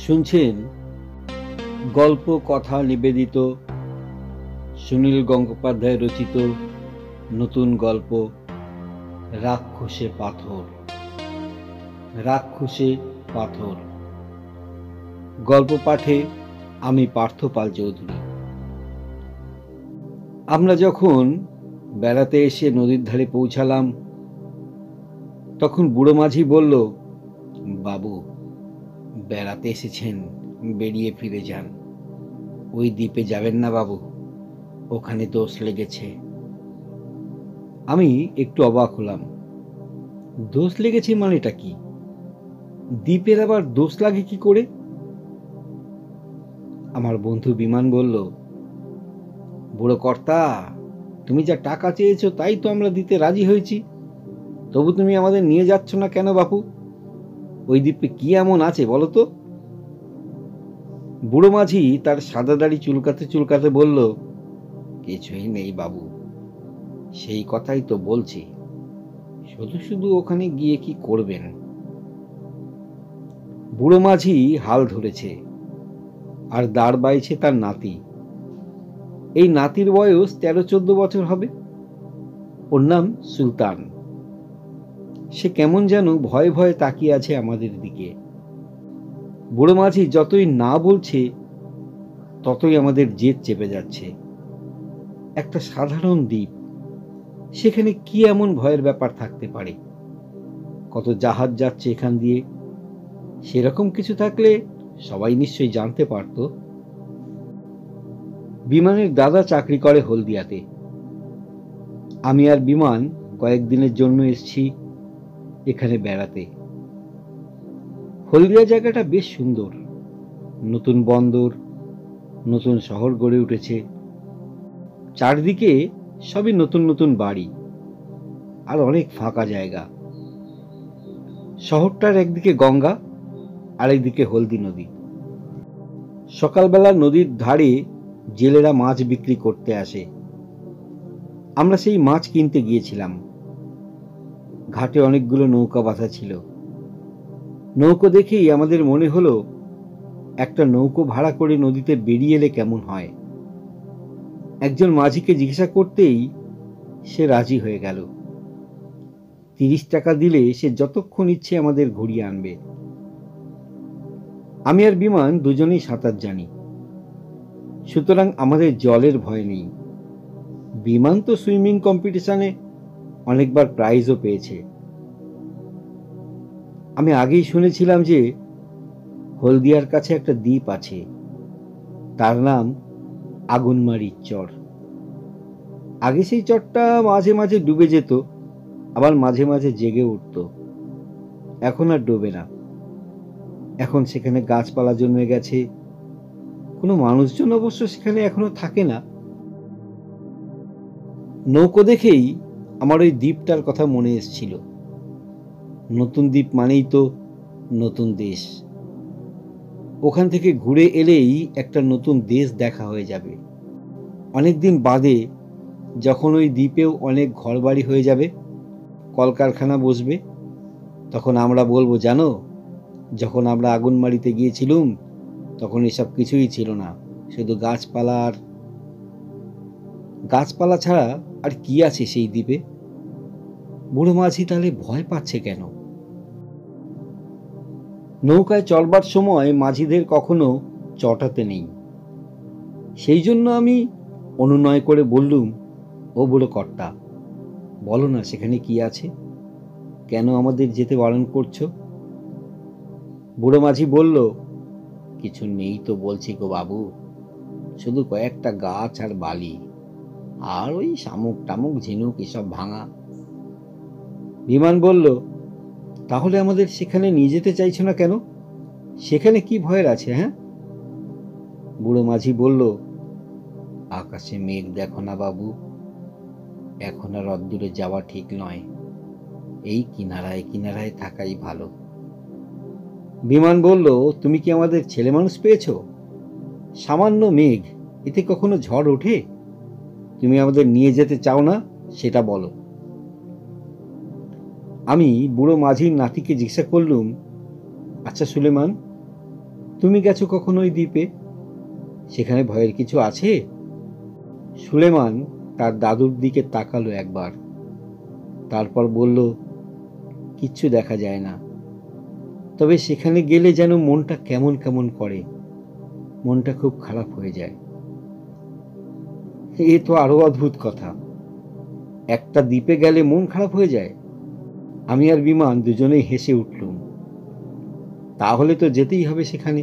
শুনছেন গল্প কথা নিবেদিত সুনীল গঙ্গোপাধ্যায় রচিত নতুন গল্প রাক্ষসে পাথর। রাক্ষসে পাথর। গল্প পাঠে আমি পার্থ পাল চৌধুরী। আমরা যখন বেড়াতে এসে নদীর ধারে পৌঁছালাম তখন বুড়ো মাঝি বলল, বাবু, বেড়াতে এসেছেন, বেরিয়ে ফিরে যান। ওই দ্বীপে যাবেন না বাবু, ওখানে দোষ লেগেছে। আমি একটু অবাক হলাম। দোষ লেগেছে মানেটা কি? দ্বীপের আবার দোষ লাগে কি করে? আমার বন্ধু বিমান বলল, বুড়ো কর্তা, তুমি যা টাকা চেয়েছো তাই তো আমরা দিতে রাজি হয়েছি, তবু তুমি আমাদের নিয়ে যাচ্ছ না কেন বাপু? ওই দ্বীপে কি এমন আছে বলো তো? বুড়ো মাঝি তার সাদা দাড়ি চুলকাতে চুলকাতে বলল, কিছুই নেই বাবু, সেই কথাই তো বলছি, শুধু শুধু ওখানে গিয়ে কি করবেন? বুড়ো মাঝি হাল ধরেছে আর দাঁড় বাইছে তার নাতি। এই নাতির বয়স 13-14 বছর হবে। ওর নাম সুলতান। সে কেমন যেন ভয়ে ভয়ে তাকিয়ে আছে আমাদের দিকে। বুড়ো মাঝি যতই না বলছে ততই আমাদের জেদ চেপে যাচ্ছে। একটা সাধারণ দ্বীপ, সেখানে কি এমন ভয়ের ব্যাপার থাকতে পারে? কত জাহাজ যাচ্ছে এখান দিয়ে, সেরকম কিছু থাকলে সবাই নিশ্চয়ই জানতে পারত। বিমানের দাদা চাকরি করে হলদিয়াতে। আমি আর বিমান কয়েকদিনের জন্য এসেছি এখানে বেড়াতে। হলদিয়া জায়গাটা বেশ সুন্দর। নতুন বন্দর, নতুন শহর গড়ে উঠেছে। চারদিকে সবই নতুন নতুন বাড়ি আর অনেক ফাঁকা জায়গা। শহরটার একদিকে গঙ্গা আর একদিকে হলদি নদী। সকালবেলা নদীর ধারে জেলেরা মাছ বিক্রি করতে আসে। আমরা সেই মাছ কিনতে গিয়েছিলাম। ঘাটে অনেকগুলো নৌকা বাঁধা ছিল। নৌকো দেখেই আমাদের মনে হলো একটা নৌকো ভাড়া করে নদীতে বেরিয়ে এলে কেমন হয়। একজন মাঝিকে জিজ্ঞাসা করতেই সে রাজি হয়ে গেল। 30 টাকা দিলে সে যতক্ষণ ইচ্ছে আমাদের ঘুরিয়ে আনবে। আমি আর বিমান দুজনেই সাঁতার জানি, সুতরাং আমাদের জলের ভয় নেই। বিমান তো সুইমিং কম্পিটিশনে অনেকবার প্রাইজও পেয়েছে। আমি আগেই শুনেছিলাম যে হলদিয়ার কাছে একটা দ্বীপ আছে, তার নাম আগুনমারির চর। আগে সেই চরটা মাঝে মাঝে ডুবে যেত, আবার মাঝে মাঝে জেগে উঠত। এখন আর ডোবে না। এখন সেখানে গাছপালা জন্মে গেছে। কোনো মানুষজন অবশ্য সেখানে এখনো থাকে না। নৌকো দেখেই আমার ওই দ্বীপটার কথা মনে এসেছিল। নতুন দ্বীপ মানেই তো নতুন দেশ। ওখান থেকে ঘুরে এলেই একটা নতুন দেশ দেখা হয়ে যাবে। অনেকদিন বাদে যখন ওই দ্বীপেও অনেক ঘরবাড়ি হয়ে যাবে, কলকারখানা বসবে, তখন আমরা বলবো, জানো, যখন আমরা আগুনমারিতে গিয়েছিলুম তখন এসব কিছুই ছিল না, শুধু গাছপালা ছাড়া আর কি আছে সেই দ্বীপে? বুড়ো মাঝি তাহলে ভয় পাচ্ছে কেন? নৌকায় চলবার সময় মাঝিদের কখনো চটাতে নেই। সেই জন্য আমি অনুনয় করে বললুম, ও বুড়ো কর্তা, বলো না সেখানে কি আছে, কেন আমাদের যেতে বারণ করছো? বুড়ো মাঝি বলল, কিছু নেই তো বলছি গো বাবু, শুধু কয়েকটা গাছ আর বালি, আর ওই শামুক টামুক ঝিনুক এসব ভাঙা। বিমান বলল, তাহলে আমাদের সেখানে নিয়ে যেতে চাইছো না কেন? সেখানে কি ভয়ের আছে? হ্যাঁ? বুড়ো মাঝি বলল, আকাশে মেঘ দেখো না বাবু, এখন আর অদূরে যাওয়া ঠিক নয়, এই কিনারায় কিনারায় থাকাই ভালো। বিমান বলল, তুমি কি আমাদের ছেলে মানুষ পেয়েছো? সামান্য মেঘ, এতে কখনো ঝড় ওঠে? তুমি আমাদের নিয়ে যেতে চাও না, সেটা বলো। আমি বুড়ো মাঝির নাতিকে জিজ্ঞাসা করলুম, আচ্ছা সুলেমান, তুমি গেছো কখনো ওই দ্বীপে? সেখানে ভয়ের কিছু আছে? সুলেমান তার দাদুর দিকে তাকালো একবার, তারপর বলল, কিচ্ছু দেখা যায় না, তবে সেখানে গেলে যেন মনটা কেমন কেমন করে, মনটা খুব খারাপ হয়ে যায়। এ তো আরো অদ্ভুত কথা, একটা দ্বীপে গেলে মন খারাপ হয়ে যায়? আমি আর বিমান দুজনেই হেসে উঠলুম। তাহলে তো যেতেই হবে সেখানে।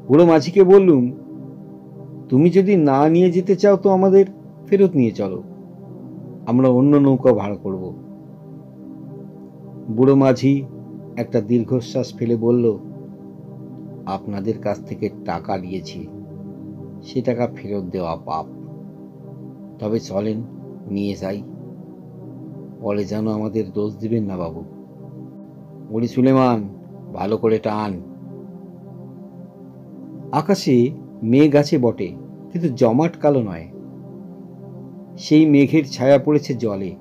বুড়ো মাঝিকে বললুম, তুমি যদি না নিয়ে যেতে চাও তো আমাদের ফেরত নিয়ে চলো, আমরা অন্য নৌকা ভাড়া করব। বুড়ো মাঝি একটা দীর্ঘশ্বাস ফেলে বলল, আপনাদের কাছ থেকে টাকা নিয়েছি, সে টাকা ফেরত দেওয়া পাপ, তবে চলেন নিয়ে যাই, পরে যেন আমাদের দোষ দিবেন না বাবু। বলি, সুলেমান, ভালো করে টান। আকাশে মেঘ আছে বটে, কিন্তু জমাট কালো নয়। সেই মেঘের ছায়া পড়েছে জলে,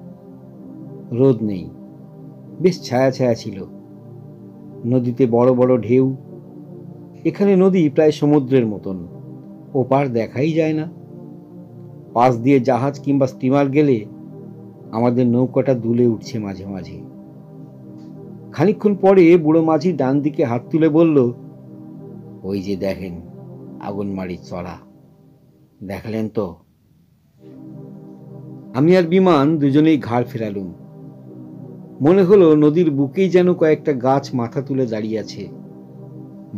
রোদ নেই, বেশ ছায়া ছায়া ছিল। নদীতে বড় বড় ঢেউ। এখানে নদী প্রায় সমুদ্রের মতন, ওপার দেখাই যায় না। পাশ দিয়ে জাহাজ কিংবা স্টিমার গেলে আমাদের নৌকাটা দুলে উঠছে মাঝে মাঝে। খানিকক্ষণ পরে বুড়ো মাঝি ডান দিকে হাত তুলে বলল, ওই যে দেখেন আগুনমারির চড়া, দেখলেন তো? আমি আর বিমান দুজনেই ঘাড় ফেরালুম। মনে হলো নদীর বুকেই যেন কয়েকটা গাছ মাথা তুলে দাঁড়িয়ে আছে,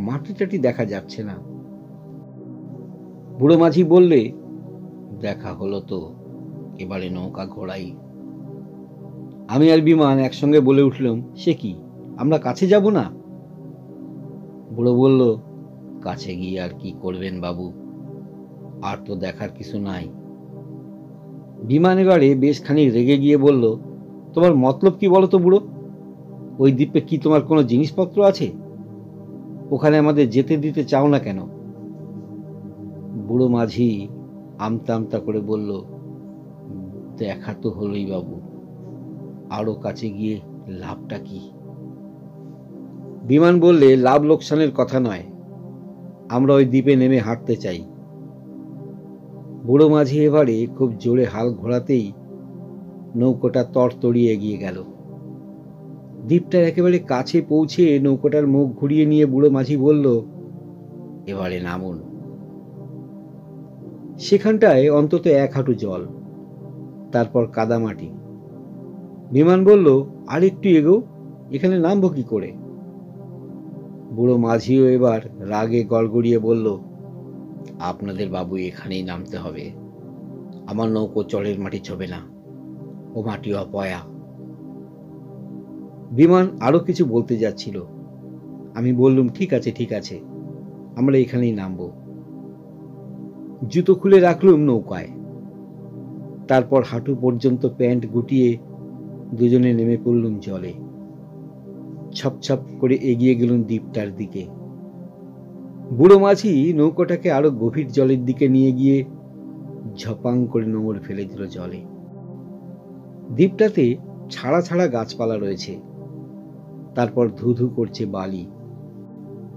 মাটি টাটি দেখা যাচ্ছে না। বুড়ো মাঝি বললে, দেখা হলো তো, এবারে নৌকা ঘোরাই। আমি আর বিমান একসঙ্গে বলে উঠলাম, সে কি, আমরা কাছে যাব না? বুড়ো বলল, কাছে গিয়ে আর কি করবেন বাবু, আর তো দেখার কিছু নাই। বিমান এবারে বেশ খানিক রেগে গিয়ে বলল, তোমার মতলব কি বলো তো বুড়ো? ওই দ্বীপে কি তোমার কোনো জিনিসপত্র আছে? ওখানে আমাদের যেতে দিতে চাও না কেন? বুড়ো মাঝি আমতা আমতা করে বলল, দেখা তো হলোই বাবু, আরো কাছে গিয়ে লাভটা কি? বিমান বললে, লাভ লোকসানের কথা নয়, আমরা ওই দ্বীপে নেমে হাঁটতে চাই। বুড়ো মাঝি এবারে খুব জোরে হাল ঘোরাতেই নৌকোটা তড়তড়িয়ে এগিয়ে গেল। দ্বীপটার একেবারে কাছে পৌঁছে নৌকোটার মুখ ঘুরিয়ে নিয়ে বুড়ো মাঝি বলল, এবারে নামুন। সেখানটায় অন্তত 1 হাঁটু জল, তারপর কাদামাটি। বিমান বলল, আর একটু এগো, এখানে নামবো কি করে? বুড়ো মাঝিও এবার রাগে গড়গড়িয়ে বলল, আপনাদের বাবু এখানেই নামতে হবে, আমার নৌকো চরের মাটি ছবে না, ও মাটি অপয়া। বিমান আরো কিছু বলতে যাচ্ছিল, আমি বললুম, ঠিক আছে ঠিক আছে, আমরা এখানেই নামবো। জুতো খুলে রাখলুম নৌকায়, তারপর হাঁটু পর্যন্ত প্যান্ট গুটিয়ে দুজনে নেমে পড়লুম জলে। ছপছপ করে এগিয়ে গেলুম দ্বীপটার দিকে। বুড়ো মাঝি নৌকাটাকে আরো গভীর জলের দিকে নিয়ে গিয়ে ঝপাং করে নোঙর ফেলে দিল জলে। দ্বীপটাতে ছাড়া ছাড়া গাছপালা রয়েছে, তারপর ধু ধু করছে বালি।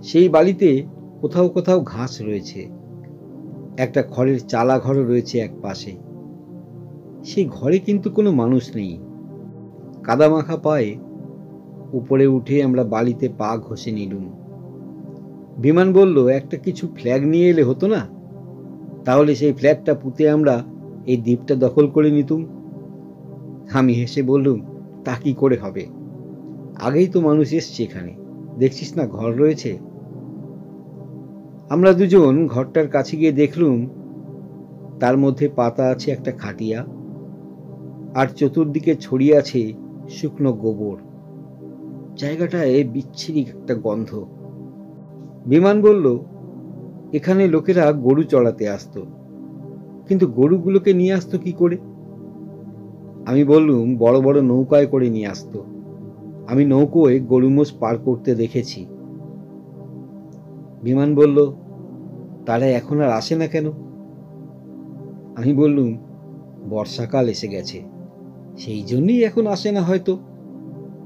সেই বালিতে কোথাও কোথাও ঘাস রয়েছে। একটা খড়ের চালা ঘরও রয়েছে এক পাশে। সেই ঘরে কিন্তু কোনো মানুষ নেই। কাদামাখা পায়ে উপরে উঠে আমরা বালিতে পা ঘষে নিলুম। বিমান বলল, একটা কিছু ফ্ল্যাগ নিয়ে এলে হতো না? তাহলে সেই ফ্ল্যাগটা পুঁতে আমরা এই দ্বীপটা দখল করে নিতুম। আমি হেসে বললুম, তা কি করে হবে? আগেই তো মানুষ এসছে এখানে, দেখছিস না ঘর রয়েছে। আমরা দুজন ঘরটার কাছে গিয়ে দেখলুম তার মধ্যে পাতা আছে একটা খাটিয়া, আর চতুর্দিকে ছড়িয়ে আছে শুকনো গোবর। জায়গাটায় বিচ্ছিরি একটা গন্ধ। বিমান বলল, এখানে লোকেরা গরু চড়াতে আসতো, কিন্তু গরুগুলোকে নিয়ে আসতো কি করে? আমি বললুম, বড় বড় নৌকায় করে নিয়ে আসতো, আমি নৌকোয় গরু মোষ পার করতে দেখেছি। বিমান বলল, তারা এখন আর আসে না কেন? আমি বললুম, বর্ষাকাল এসে গেছে, সেই জন্যই এখন আসে না হয়তো।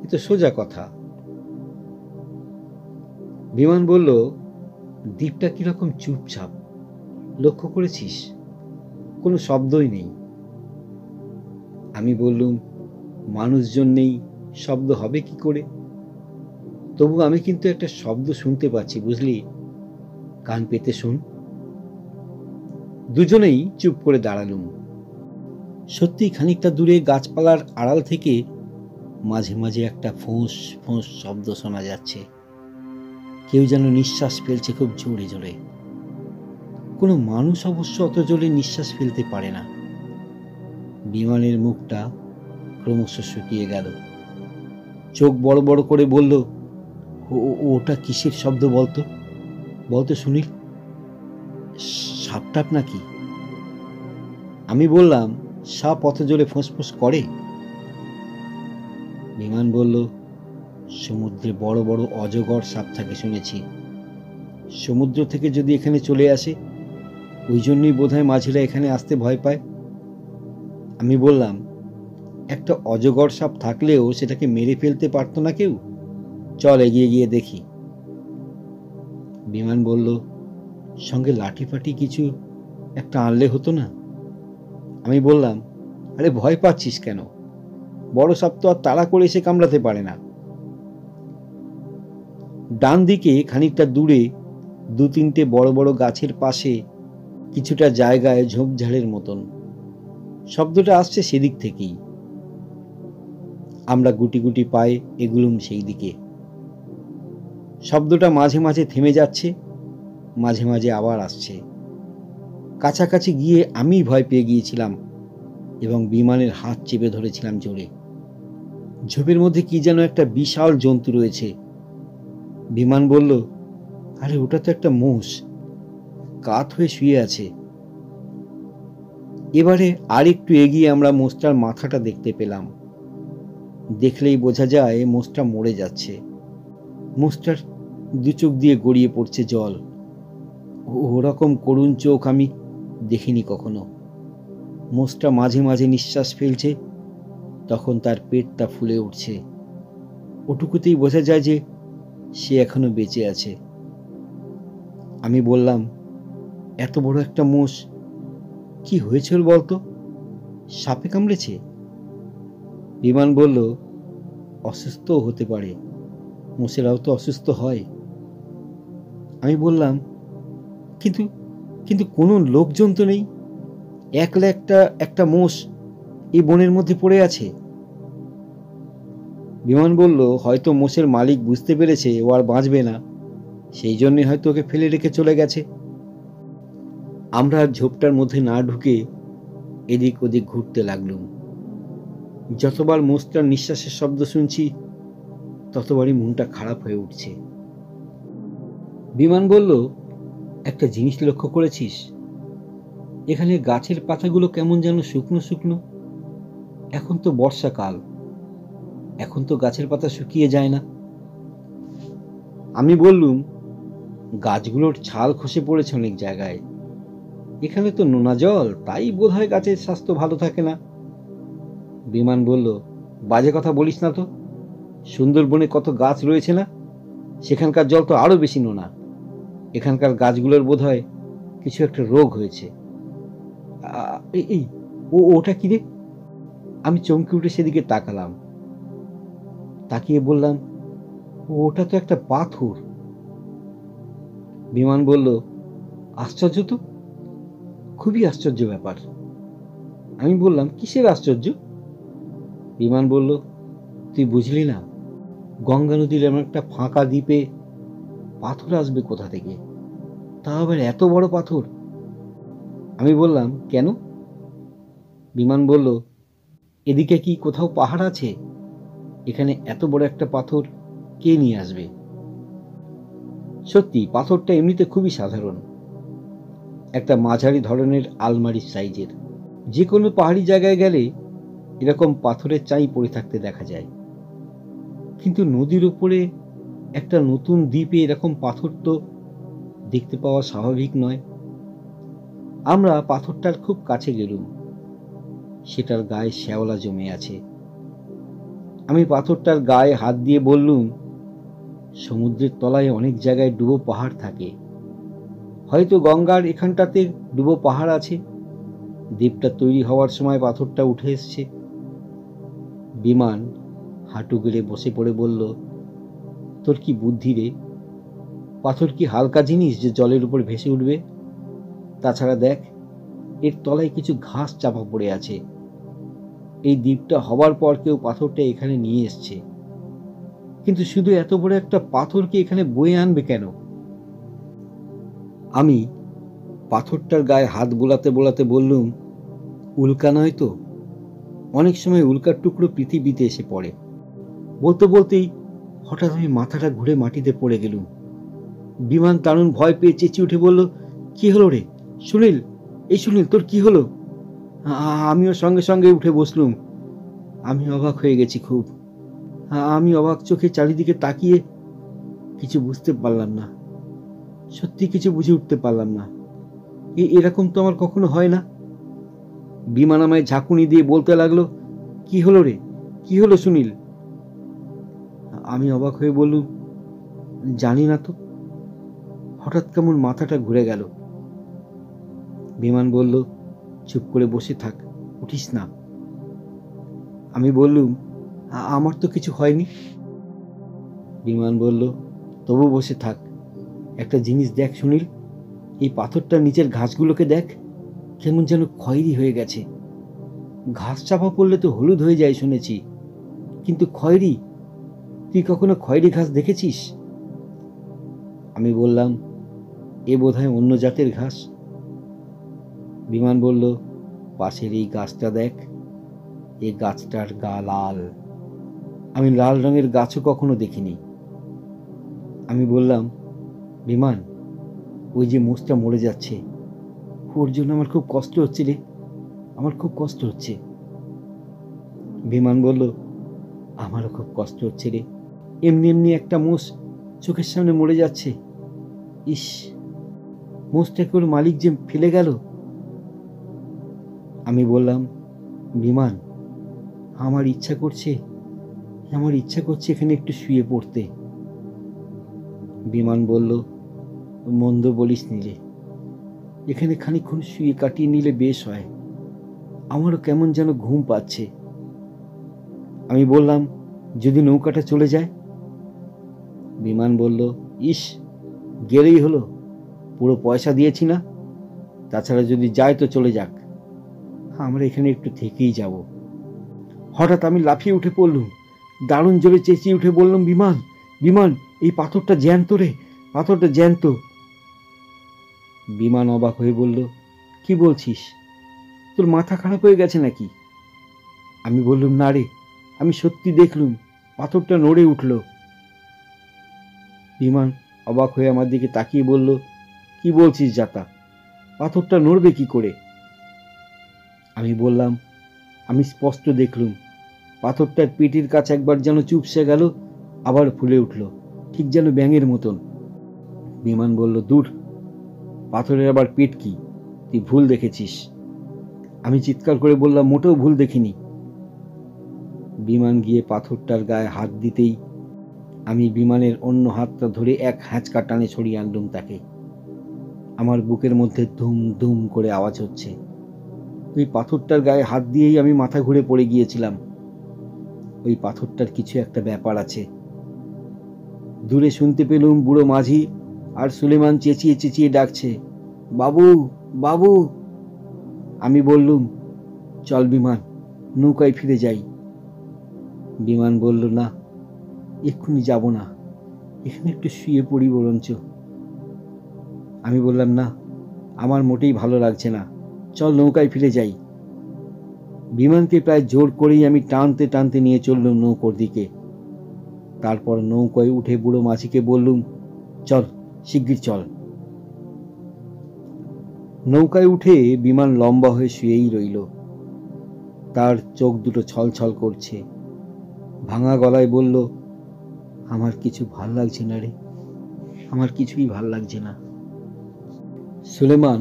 এ তো সোজা কথা। বিমান বলল, দ্বীপটা কিরকম চুপচাপ, লক্ষ্য করেছিস? কোনো শব্দই নেই। আমি বললুম, মানুষজন নেই, শব্দ হবে কি করে? তবু আমি কিন্তু একটা শব্দ শুনতে পাচ্ছি, বুঝলি? কান পেতে শোন। দুজনেই চুপ করে দাঁড়ালুম। সত্যি খানিকটা দূরে গাছপালার আড়াল থেকে মাঝে মাঝে একটা ফোঁস ফোঁস শব্দ শোনা যাচ্ছে। কেউ যেন নিঃশ্বাস ফেলছে খুব জোরে জোরে। কোনো মানুষ অবশ্য অত জোরে নিঃশ্বাস ফেলতে পারে না। বিমানের মুখটা ক্রমশ শুকিয়ে গেল। চোখ বড় বড় করে বলল, ওটা কিসের শব্দ বলতো? বলতো সুনীল, সাপটাপ নাকি? আমি বললাম, সাপ অত জোরে ফোঁসফোঁস করে? বিমান বলল, সমুদ্রে বড় বড় অজগর সাপ থাকে শুনেছি। সমুদ্র থেকে যদি এখানে চলে আসে, ওই জন্যই বোধহয় মাঝিরা এখানে আসতে ভয় পায়। আমি বললাম, একটা অজগর সাপ থাকলেও সেটাকে মেরে ফেলতে পারতো না কেউ? চল এগিয়ে গিয়ে দেখি। বিমান বলল, সঙ্গে লাঠি ফাটি কিছু একটা আনলে হতো না? আমি বললাম, আরে ভয় পাচ্ছিস কেন? বড় সাপ তো আর তাড়া করে এসে কামড়াতে পারে না। ডান দিকে খানিকটা দূরে দু তিনটে বড় বড় গাছের পাশে কিছুটা জায়গায় ঝোপঝাড়ের মতন। শব্দটা আসছে সেদিক থেকেই। আমরা গুটি গুটি পায়ে এগুলুম সেই দিকে। শব্দটা মাঝে মাঝে থেমে যাচ্ছে, মাঝে মাঝে আবার আসছে। কাছাকাছি গিয়ে আমি ভয় পেয়ে গিয়েছিলাম এবং বিমানের হাত চেপে ধরেছিলাম জোরে। ঝোপের মধ্যে কি যেন একটা বিশাল জন্তু রয়েছে। বিমান বলল, আরে ওটা তো একটা মোষ, কাত হয়ে শুয়ে আছে। এবারে আর একটু এগিয়ে আমরা মোষটার মাথাটা দেখতে পেলাম। দেখলেই বোঝা যায় মোষটা মরে যাচ্ছে। মোষটার দু চোখ দিয়ে গড়িয়ে পড়ছে জল। ওরকম করুণ চোখ আমি দেখিনি কখনো। মোষটা মাঝে মাঝে নিঃশ্বাস ফেলছে, তখন তার পেটটা ফুলে উঠছে। ওটুকুতেই বোঝা যায় যে সে এখনো বেঁচে আছে। আমি বললাম, এত বড় একটা মোষ, কি হয়েছিল বলতো? সাপে কামড়েছে? বিমান বলল, অসুস্থও হতে পারে, মোষেরাও তো অসুস্থ হয়। আমি বললাম, কিন্তু কিন্তু কোনো লোকজন তো নেই, একলা একটা মোষ এই বনের মধ্যে পড়ে আছে। বিমান বলল, হয়তো মোষের মালিক বুঝতে পেরেছে ও আর বাঁচবে না, সেই জন্যে হয়তো ওকে ফেলে রেখে চলে গেছে। আমরা ঝোপটার মধ্যে না ঢুকে এদিক ওদিক ঘুরতে লাগলুম। যতবার মোষটার নিঃশ্বাসের শব্দ শুনছি, ততবারই মনটা খারাপ হয়ে উঠছে। বিমান বলল, একটা জিনিস লক্ষ্য করেছিস? এখানে গাছের পাতাগুলো কেমন যেন শুকনো শুকনো। এখন তো বর্ষাকাল, এখন তো গাছের পাতা শুকিয়ে যায় না। আমি বললুম, গাছগুলোর ছাল খসে পড়েছে অনেক জায়গায়। এখানে তো নোনা জল, তাই বোধহয় গাছের স্বাস্থ্য ভালো থাকে না। বিমান বলল, বাজে কথা বলিস না তো। সুন্দরবনে কত গাছ রয়েছে না, সেখানকার জল তো আরো বেশি নোনা। এখানকার গাছগুলোর বোধহয় কিছু একটা রোগ হয়েছে। এই ওটা কি রে? আমি চমকে উঠে সেদিকে তাকালাম। তাকিয়ে বললাম, ওটা তো একটা পাথর। বিমান বলল, আশ্চর্য তো, খুবই আশ্চর্য ব্যাপার। আমি বললাম, কিসের আশ্চর্য? বিমান বলল, তুই বুঝলি না, গঙ্গা নদীর এমন একটা ফাঁকা দ্বীপে পাথর আসবে কোথা থেকে, তা আবার এত বড় পাথর? আমি বললাম, কেন? বিমান বলল, এদিকে কি কোথাও পাহাড় আছে? এখানে এত বড় একটা পাথর কে নিয়ে আসবে? সত্যি পাথরটা এমনিতে খুবই সাধারণ, একটা মাঝারি ধরনের আলমারির সাইজের। যে কোনো পাহাড়ি জায়গায় গেলে এরকম পাথরের চাই পড়ে থাকতে দেখা যায়, কিন্তু নদীর উপরে একটা নতুন দ্বীপে এরকম পাথর তো দেখতে পাওয়া স্বাভাবিক নয়। আমরা পাথরটার খুব কাছে গেলুম। সেটার গায়ে শ্যাওলা জমে আছে। আমি পাথরটার গায়ে হাত দিয়ে বললুম, সমুদ্রের তলায় অনেক জায়গায় ডুবো পাহাড় থাকে, হয়তো গঙ্গার এখানটাতে ডুবো পাহাড় আছে। দ্বীপটা তৈরি হওয়ার সময় পাথরটা উঠে এসছে। বিমান হাঁটু গেড়ে বসে পড়ে বলল, তোর কি বুদ্ধি রে? পাথর কি হালকা জিনিস যে জলের উপর ভেসে উঠবে? তাছাড়া দেখ, এর তলায় কিছু ঘাস চাপা পড়ে আছে। এই দ্বীপটা হবার পর কেউ পাথরটা এখানে নিয়ে এসছে, কিন্তু শুধু এত বড় একটা পাথরকে এখানে বয়ে আনবে কেন? আমি পাথরটার গায়ে হাত বোলাতে বোলাতে বললুম, উল্কা নয় তো? অনেক সময় উল্কার টুকরো পৃথিবীতে এসে পড়ে। বলতে বলতেই হঠাৎ আমি মাথাটা ঘুরে মাটিতে পড়ে গেলুম। বিমান দারুণ ভয় পেয়ে চেঁচিয়ে উঠে বলল, কি হলো রে সুনীল? এই সুনীল, তোর কি হলো? আমিও সঙ্গে সঙ্গে উঠে বসলুম। আমি অবাক হয়ে গেছি খুব। আমি অবাক চোখে চারিদিকে তাকিয়ে কিছু বুঝতে পারলাম না, সত্যি কিছু বুঝে উঠতে পারলাম না। এরকম তো আমার কখনো হয় না। বিমান আমায় ঝাঁকুনি দিয়ে বলতে লাগলো, কি হলো রে, কি হলো সুনীল? আমি অবাক হয়ে বললুম, জানি না তো। হঠাৎ কেমন মাথাটা ঘুরে গেল। বিমান বলল, চুপ করে বসে থাক, উঠিস না। আমি বললুম, আমার তো কিছু হয়নি। বিমান বলল, তবু বসে থাক। একটা জিনিস দেখ সুনীল, এই পাথরটার নিচের ঘাসগুলোকে দেখ, কেমন যেন খয়েরি হয়ে গেছে। ঘাস চাপা পড়লে তো হলুদ হয়ে যায় শুনেছি, কিন্তু খয়েরি? তুই কখনো খয়েরি ঘাস দেখেছিস? আমি বললাম, এ বোধহয় অন্য জাতের ঘাস। বিমান বলল, পাশের এই গাছটা দেখ, এই গাছটার গা লাল। আমি লাল রঙের গাছও কখনো দেখিনি। আমি বললাম, বিমান, ওই যে মোষটা মরে যাচ্ছে, ওর জন্য আমার খুব কষ্ট হচ্ছে রে, আমার খুব কষ্ট হচ্ছে। বিমান বলল, আমারও খুব কষ্ট হচ্ছে রে। এমনি এমনি একটা মোষ চোখের সামনে মরে যাচ্ছে। ইস, মোষটাকে ওর মালিক যে ফেলে গেল। আমি বললাম, বিমান, আমার ইচ্ছা করছে এখানে একটু শুয়ে পড়তে। বিমান বলল, মন্দ বলিস নিলে, এখানে খানিকক্ষণ শুয়ে কাটিয়ে নিলে বেশ হয়। আমারও কেমন যেন ঘুম পাচ্ছে। আমি বললাম, যদি নৌকাটা চলে যায়? বিমান বলল, ইস, গেলেই হলো, পুরো পয়সা দিয়েছি না। তাছাড়া যদি যায় তো চলে যাক, আমরা এখানে একটু থেকেই যাব। হঠাৎ আমি লাফিয়ে উঠে পড়লুম, দারুণ জোরে চেঁচিয়ে উঠে বললাম, বিমান, বিমান, এই পাথরটা জ্যান্ত রে, পাথরটা জ্যান্ত। বিমান অবাক হয়ে বলল, কি বলছিস? তোর মাথা খারাপ হয়ে গেছে নাকি? আমি বললুম, না রে, আমি সত্যি দেখলুম, পাথরটা নড়ে উঠল। বিমান অবাক হয়ে আমার দিকে তাকিয়ে বলল, কি বলছিস জাতা? পাথরটা নড়বে কি করে? আমি বললাম, আমি স্পষ্ট দেখলুম, পাথরটার পেটের কাছে একবার যেন চুপসে গেল, আবার ফুলে উঠল, ঠিক যেন ব্যাঙের মতন। বিমান বলল, দূর, পাথরের আবার পেট কি? তুই ভুল দেখেছিস। আমি চিৎকার করে বললাম, মোটেও ভুল দেখিনি। বিমান গিয়ে পাথরটার গায়ে হাত দিতেই আমি বিমানের অন্য হাতটা ধরে এক হ্যাঁচকা টানে সরিয়ে আনলুম তাকে। আমার বুকের মধ্যে ধুম ধুম করে আওয়াজ হচ্ছে। ওই পাথরটার গায়ে হাত দিয়েই আমি মাথা ঘুরে পড়ে গিয়েছিলাম। ওই পাথরটার কিছু একটা ব্যাপার আছে। দূরে শুনতে পেলুম বুড়ো মাঝি আর সুলেমান চেঁচিয়ে চেঁচিয়ে ডাকছে, বাবু, বাবু। আমি বললুম, চল বিমান, নৌকায় ফিরে যাই। বিমান বলল, না, এক্ষুনি যাব না, এখানে একটু শুয়ে পড়ি বরঞ্চ। আমি বললাম, না, আমার মোটেই ভালো লাগছে না, চল নৌকায় ফিরে যাই। বিমানকে প্রায় জোর করেই আমি টানতে টানতে নিয়ে চললুম নৌকোর দিকে। তারপর নৌকায় উঠে বুড়ো মাঝিকে বললুম, চল, শিগগির চল। নৌকায় উঠে বিমান লম্বা হয়ে শুয়েই রইল। তার চোখ দুটো ছলছল করছে। ভাঙা গলায় বলল, আমার কিছু ভাল লাগছে না রে, আমার কিছুই ভাল লাগছে না। সুলেমান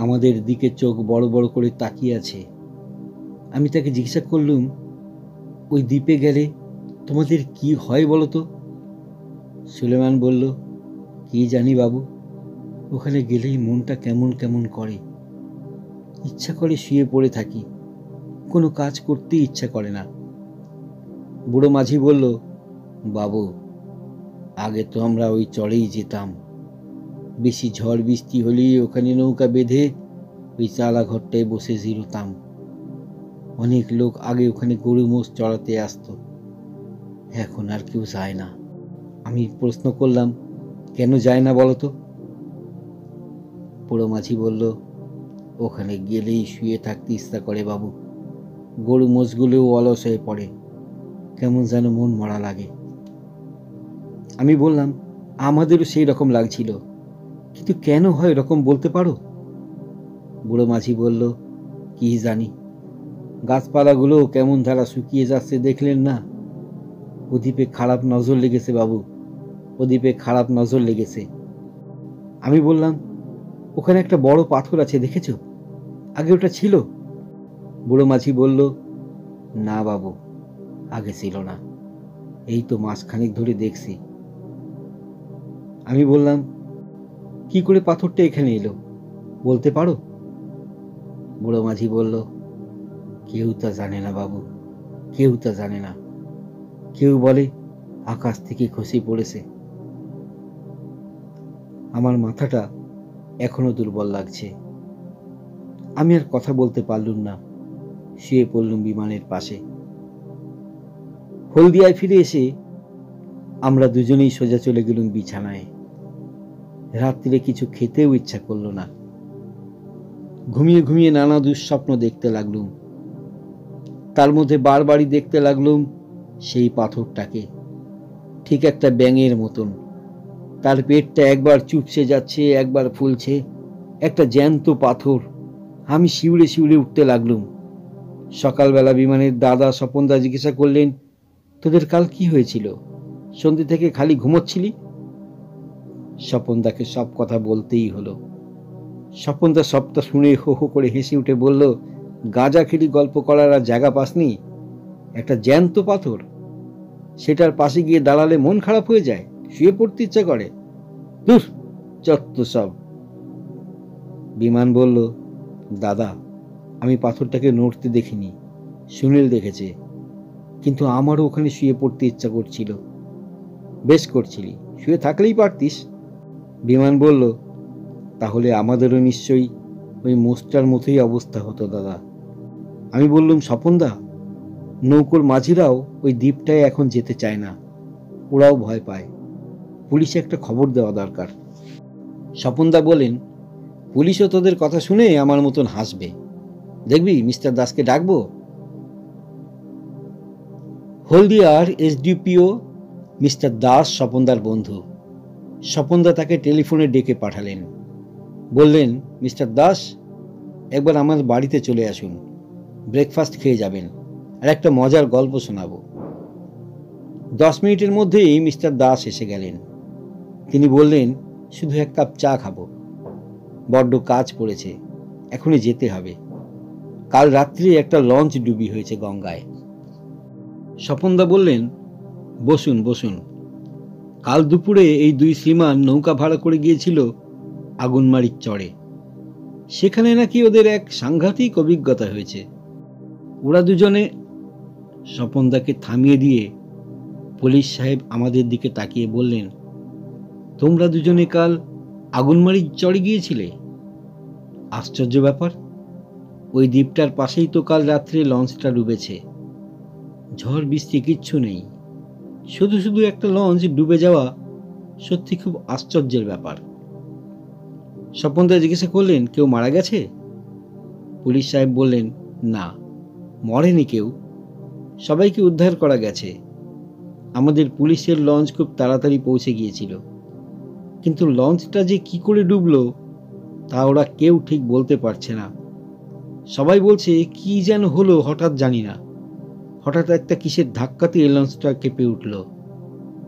আমাদের দিকে চোখ বড় বড় করে তাকিয়ে আছে। আমি তাকে জিজ্ঞাসা করলুম, ওই দ্বীপে গেলে তোমাদের কি হয় বলো তো? সুলেমান বলল, কি জানি বাবু, ওখানে গেলেই মনটা কেমন কেমন করে। ইচ্ছা করে শুয়ে পড়ে থাকি, কোনো কাজ করতে ইচ্ছা করে না। বুড়ো মাঝি বলল, বাবু, আগে তো আমরা ওই চড়েই যেতাম। বেশি ঝড় বৃষ্টি হলেই ওখানে নৌকা বেঁধে ওই চালা ঘরটায় বসে জিরোতাম। অনেক লোক আগে ওখানে গরু মোষ চড়াতে আসতো, এখন আর কেউ যায় না। আমি প্রশ্ন করলাম, কেন যায় না বলো তো? বুড়ো মাঝি বলল, ওখানে গেলেই শুয়ে থাকতে ইচ্ছা করে বাবু। গরু মোষগুলোও অলস হয়ে পড়ে, কেমন যেন মন মরা লাগে। আমি বললাম, আমাদেরও সেই রকম লাগছিল, কিন্তু কেন হয় এরকম বলতে পারো? বুড়ো মাঝি বলল, কি জানি, গাছপালাগুলো কেমন ধারা শুকিয়ে যাচ্ছে দেখলেন না? ওদ্বীপে খারাপ নজর লেগেছে বাবু, ওদ্বীপে খারাপ নজর লেগেছে। আমি বললাম, ওখানে একটা বড় পাথর আছে, দেখেছো? আগে ওটা ছিল? বুড়ো মাঝি বলল, না বাবু, আগে ছিল না, এই তো মাসখানেক ধরে দেখছি। আমি বললাম, কি করে পাথরটা এখানে এলো বলতে পারো? বুড়ো মাঝি বলল, কেউ তা জানে না বাবু, কেউ তা জানে না। কেউ বলে আকাশ থেকে খসে পড়েছে। আমার মাথাটা এখনো দুর্বল লাগছে। আমি আর কথা বলতে পারলুম না, শুয়ে পড়লুম বিমানের পাশে। হলদিয়ায় ফিরে এসে আমরা দুজনেই সোজা চলে গেলুম বিছানায়। রাত্রিরে কিছু খেতেও ইচ্ছা করলো না। ঘুমিয়ে ঘুমিয়ে নানা দুঃস্বপ্ন দেখতে লাগলুম। তার মধ্যে বারবারই দেখতে লাগলুম সেই পাথরটাকে, ঠিক একটা ব্যাঙের মতন। তার পেটটা একবার চুপসে যাচ্ছে, একবার ফুলছে, একটা জ্যান্ত পাথর। আমি শিউরে শিউরে উঠতে লাগলুম। সকালবেলা বিমানের দাদা স্বপনদা জিজ্ঞাসা করলেন, তোদের কাল কি হয়েছিল? সন্ধ্যে থেকে খালি ঘুমোচ্ছিলি? স্বপনদাকে সব কথা বলতেই হলো। স্বপনদা সবটা শুনে হো হো করে হেসে উঠে বলল, গাঁজাখেরি গল্প করার আর জায়গা পাসনি? একটা জ্যান্ত পাথর, সেটার পাশে গিয়ে দাঁড়ালে মন খারাপ হয়ে যায়, শুয়ে পড়তে ইচ্ছা করে। ধুর, যত সব। বিমান বলল, দাদা, আমি পাথরটাকে নড়তে দেখিনি, সুনীল দেখেছে, কিন্তু আমারও ওখানে শুয়ে পড়তে ইচ্ছা করছিল। বেশ করছিলি, শুয়ে থাকলেই পারতিস। বিমান বলল, তাহলে আমাদেরও নিশ্চয়ই ওই মোষটার মতোই অবস্থা হতো দাদা। আমি বললুম, স্বপনদা, নৌকোর মাঝিরাও ওই দ্বীপটায় এখন যেতে চায় না, ওরাও ভয় পায়। পুলিশে একটা খবর দেওয়া দরকার। স্বপনদা বলেন, পুলিশও তোদের কথা শুনে আমার মতন হাসবে, দেখবি মিস্টার দাসকে ডাকবো। হলদিয়ার এসডিপিও মিস্টার দাস স্বপনদার বন্ধু। স্বপনদা তাকে টেলিফোনে ডেকে পাঠালেন। বললেন, মিস্টার দাস, একবার আমার বাড়িতে চলে আসুন, ব্রেকফাস্ট খেয়ে যাবেন, আর একটা মজার গল্প শোনাবো। 10 মিনিটের মধ্যেই মিস্টার দাস এসে গেলেন। তিনি বললেন, শুধু এক কাপ চা খাবো, বড্ড কাজ পড়েছে, এখনই যেতে হবে। কাল রাত্রে একটা লঞ্চ ডুবি হয়েছে গঙ্গায়। স্বপনদা বললেন, বসুন বসুন। কাল দুপুরে এই দুই শ্রীমান নৌকা ভাড়া করে গিয়েছিল আগুনমারির চড়ে। সেখানে নাকি ওদের এক সাংঘাতিক অভিজ্ঞতা হয়েছে। ওরা দুজনে। স্বপনদাকে থামিয়ে দিয়ে পুলিশ সাহেব আমাদের দিকে তাকিয়ে বললেন, তোমরা দুজনে কাল আগুনমারির চড়ে গিয়েছিলে? আশ্চর্য ব্যাপার, ওই দ্বীপটার পাশেই তো কাল রাত্রে লঞ্চটা ডুবেছে। ঝড় বৃষ্টি কিচ্ছু নেই, শুধু শুধু একটা লঞ্চ ডুবে যাওয়া সত্যি খুব আশ্চর্যের ব্যাপার। স্বপনদা জিজ্ঞাসা করলেন, কেউ মারা গেছে? পুলিশ সাহেব বললেন, না, মরেনি কেউ, সবাইকে উদ্ধার করা গেছে। আমাদের পুলিশের লঞ্চ খুব তাড়াতাড়ি পৌঁছে গিয়েছিল, কিন্তু লঞ্চটা যে কি করে ডুবলো তা ওরা কেউ ঠিক বলতে পারছে না। সবাই বলছে কি যেন হলো হঠাৎ, জানি না, হঠাৎ একটা কিসের ধাক্কাতে এই লঞ্চটা কেঁপে উঠল,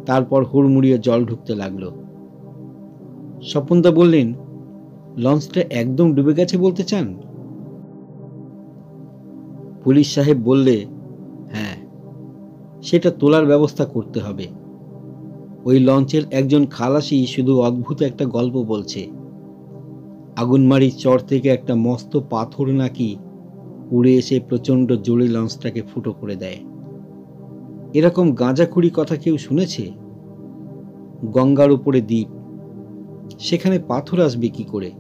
তারপর হুড়মুড়িয়ে জল ঢুকতে লাগলো। স্বপনদা বললেন, লঞ্চটা একদম ডুবে গেছে বলতে চান? পুলিশ সাহেব বললে, হ্যাঁ, সেটা তোলার ব্যবস্থা করতে হবে। ওই লঞ্চের একজন খালাসি শুধু অদ্ভুত একটা গল্প বলছে। আগুনমারির চর থেকে একটা মস্ত পাথর নাকি উড়ে এসে প্রচণ্ড জোরে লঞ্চটাকে ফুটো করে দেয়। এরকম গাঁজাখুরি কথা কেউ শুনেছে? গঙ্গার উপরে দ্বীপ, সেখানে পাথর আসবে কি করে?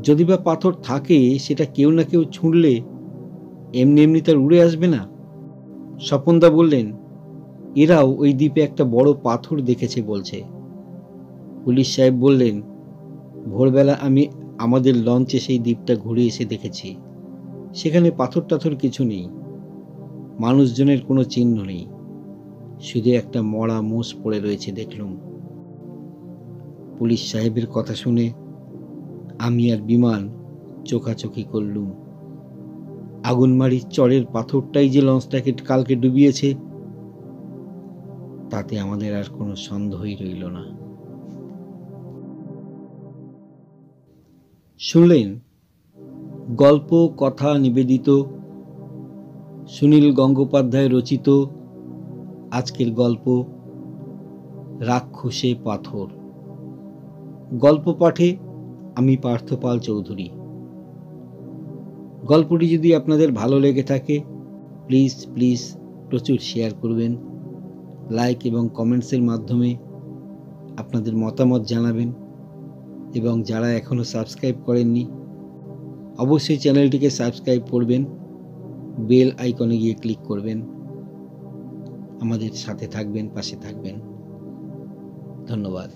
যদি বা পাথর থাকে, সেটা কেউ না কেউ ছুঁড়লে এমনি এমনি তার উড়ে আসবে না। স্বপনদা বললেন, এরাও ওই দ্বীপে একটা বড় পাথর দেখেছে বলছে। পুলিশ সাহেব বললেন, ভোরবেলা আমি আমাদের লঞ্চে সেই দ্বীপটা ঘুরে এসে দেখেছি। সেখানে পাথর টাথর কিছু নেই, মানুষজনের কোনো চিহ্ন নেই, শুধু একটা মরা মোষ পড়ে রয়েছে দেখলুম। পুলিশ সাহেবের কথা শুনে আমি আর বিমান চোখাচোখি করলুম। আগুনমারির চরের পাথরটাই যে লঞ্চটাকে কালকে ডুবিয়েছে, তাতে আমাদের আর কোনো সন্দেহই রইল না। শুনলেন গল্প কথা নিবেদিত সুনীল গঙ্গোপাধ্যায় রচিত আজকের গল্প রাক্ষসে পাথর। গল্প পাঠে আমি পার্থপাল চৌধুরী। গল্পটি যদি আপনাদের ভালো লেগে থাকে, প্লিজ প্লিজ প্রচুর শেয়ার করবেন, লাইক এবং কমেন্টসের মাধ্যমে আপনাদের মতামত জানাবেন, এবং যারা এখনও সাবস্ক্রাইব করেননি অবশ্যই চ্যানেলটিকে সাবস্ক্রাইব করবেন, বেল আইকনে গিয়ে ক্লিক করবেন, আমাদের সাথে থাকবেন, পাশে থাকবেন। ধন্যবাদ।